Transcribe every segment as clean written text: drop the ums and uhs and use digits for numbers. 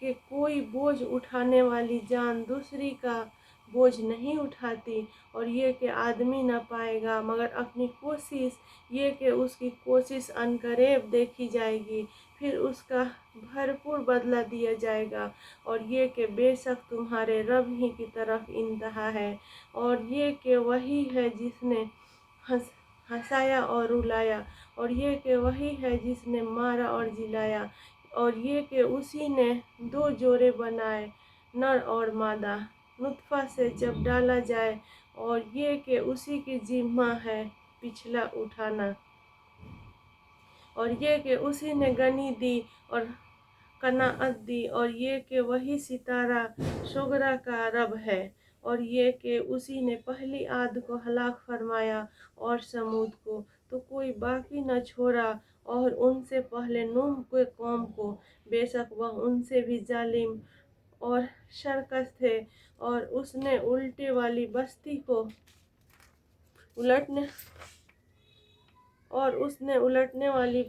کہ کوئی بوجھ اٹھانے والی جان دوسری کا بوجھ نہیں اٹھاتی، اور یہ کہ آدمی نہ پائے گا مگر اپنی کوشش، یہ کہ اس کی کوشش عنقریب دیکھی جائے گی، پھر اس کا بھرپور بدلہ دیا جائے گا، اور یہ کہ بے شک تمہارے رب ہی کی طرف انتہا ہے، اور یہ کہ وہی ہے جس نے ہنسایا اور رلایا، اور یہ کہ وہی ہے جس نے مارا اور جلایا، اور یہ کہ اسی نے دو جوڑے بنائے، نر اور مادہ، نطفہ سے جب ڈالا جائے، اور یہ کہ اسی کی ذمہ ہے پچھلا اٹھانا، اور یہ کہ اسی نے گنی دی اور قناعت دی، اور یہ کہ وہی ستارہ شعرا کا رب ہے، اور یہ کہ اسی نے پہلی عاد کو ہلاک فرمایا اور سمود کو تو کوئی باقی نہ چھوڑا، اور ان سے پہلے نوح کے قوم کو، بے شک وہ ان سے بھی ظالم اور شرکش تھے، اور اس نے الٹنے والی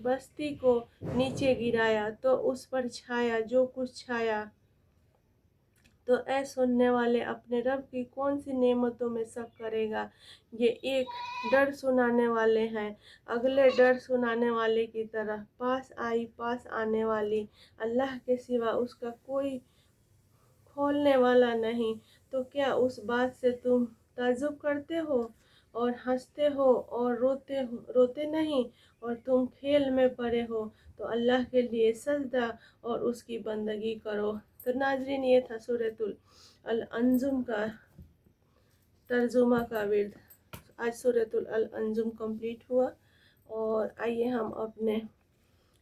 بستی کو نیچے گرایا تو اس پر چھایا جو کچھ چھایا۔ تو اے سننے والے، اپنے رب کی کون سی نعمتوں میں شک کرے گا؟ یہ ایک ڈر سنانے والے ہیں، اگلے ڈر سنانے والے کی طرح پاس آنے والی، اللہ کے سوا اس کا کوئی کھولنے والا نہیں، تو کیا اس بات سے تم تعجب کرتے ہو اور ہنستے ہو اور روتے نہیں، اور تم کھیل میں پڑے ہو تو اللہ کے لیے سجدہ اور اس کی بندگی کرو۔ تو ناظرین، یہ تھا سورۃ الانعام کا ترجمہ کا ورد۔ آج سورۃ الانعام کمپلیٹ ہوا، اور آئیے ہم اپنے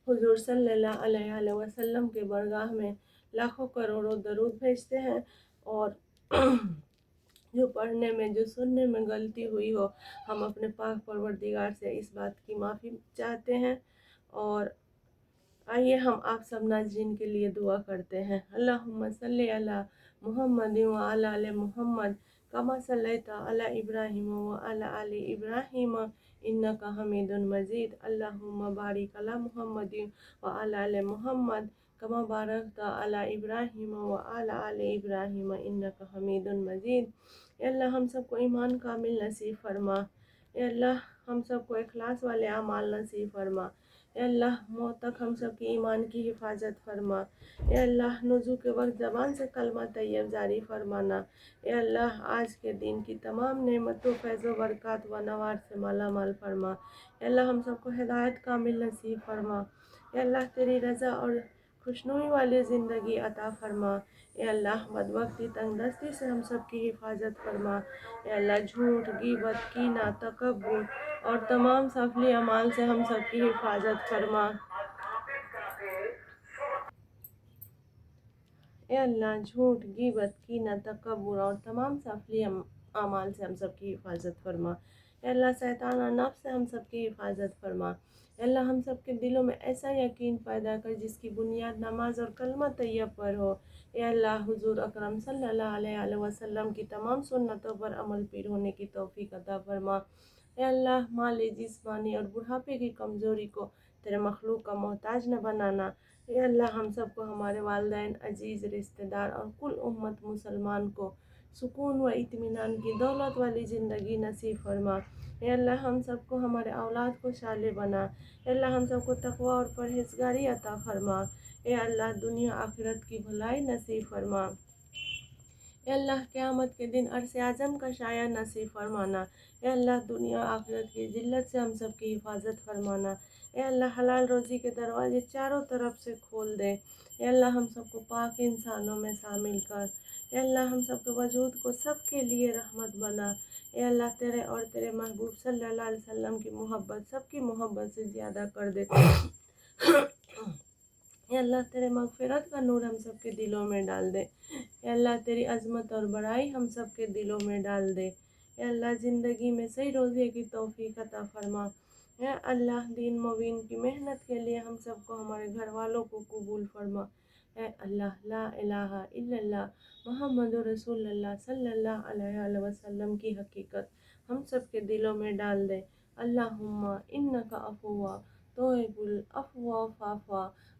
حضور صلی اللہ علیہ وسلم کے برگاہ میں لاکھوں کروڑوں درود بھیجتے ہیں، اور جو پڑھنے میں جو سننے میں غلطی ہوئی ہو، ہم اپنے پاک پروردگار سے اس بات کی معافی چاہتے ہیں، اور آئیے ہم آپ سب ناظرین کے لیے دعا کرتے ہیں۔ اللہم صلی علی محمد وعلی آل محمد کما صلیت علی ابراہیم وعلی آل ابراہیم انک حمید مجید۔ اللہم بارک علی محمد وعلی آل محمد کما بارکت علی ابراہیم وعلی آل ابراہیم انک حمید مجید۔ اے اللہ ہم سب کو ایمان کامل نصیب فرما، اے اللہ ہم سب کو اخلاص والے اعمال نصیب فرما، اے اللہ موت تک ہم سب کی ایمان کی حفاظت فرما، اے اللہ نزول کے وقت زبان سے کلمہ طیب جاری فرمانا، اے اللہ آج کے دن کی تمام نعمتوں، فیض و برکات و نوار سے مالا مال فرما، اے اللہ ہم سب کو ہدایت کامل نصیب فرما، اے اللہ تیری رضا اور خوشنودی والی زندگی عطا فرما، اے اللہ بدبختی تنگ دستی سے ہم سب کی حفاظت فرما، اے اللہ جھوٹ، غیبت، کینہ، تکبر اور تمام سفلی اعمال سے ہم سب کی حفاظت فرما، اے اللہ جھوٹ، غیبت، کینہ، تکبر اور تمام سفلی اعمال سے ہم سب کی حفاظت فرما، اے اللہ شیطان اور نفس سے ہم سب کی حفاظت فرما، اے اللہ ہم سب کے دلوں میں ایسا یقین پیدا کر جس کی بنیاد نماز اور کلمہ طیب پر ہو، اے اللہ حضور اکرم صلی اللہ علیہ وسلم کی تمام سنتوں پر عمل پیرا ہونے کی توفیق عطا فرما، اے اللہ مالی، جسمانی اور بڑھاپے کی کمزوری کو تیرے مخلوق کا محتاج نہ بنانا، اے اللہ ہم سب کو، ہمارے والدین، عزیز رشتہ دار اور کل امت مسلمان کو سکون و اطمینان کی دولت والی زندگی نصیب فرما، اے اللہ ہم سب کو، ہمارے اولاد کو صالح بنا، اے اللہ ہم سب کو تقوی اور پرہیزگاری عطا فرما، اے اللہ دنیا آخرت کی بھلائی نصیب فرما، اے اللہ قیامت کے دن عرش اعظم کا سایہ نصیب فرمانا، اے اللہ دنیا آخرت کی ذلت سے ہم سب کی حفاظت فرمانا، اے اللہ حلال روزی کے دروازے چاروں طرف سے کھول دے، اے اللہ ہم سب کو پاک انسانوں میں شامل کر، اے اللہ ہم سب کے وجود کو سب کے لیے رحمت بنا، اے اللہ تیرے اور تیرے محبوب صلی اللہ علیہ وسلم کی محبت سب کی محبت سے زیادہ کر دے، اے اللہ تیرے مغفرت کا نور ہم سب کے دلوں میں ڈال دے، اے اللہ تیری عظمت اور بڑائی ہم سب کے دلوں میں ڈال دے، اے اللہ زندگی میں صحیح روزے کی توفیق عطا فرما، اے اللہ دین مبین کی محنت کے لیے ہم سب کو، ہمارے گھر والوں کو قبول فرما، اے اللہ لا الہ الا اللہ محمد رسول اللہ صلی اللہ علیہ وسلم کی حقیقت ہم سب کے دلوں میں ڈال دے۔ اللہم انک عفو توئب العفو فاعف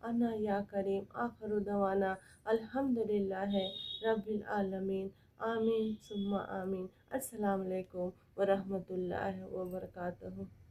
عنا یا کریم۔ آخر دعوانا الحمدللہ رب العالمین۔ آمین ثم آمین۔ السلام علیکم ورحمۃ اللہ وبرکاتہ۔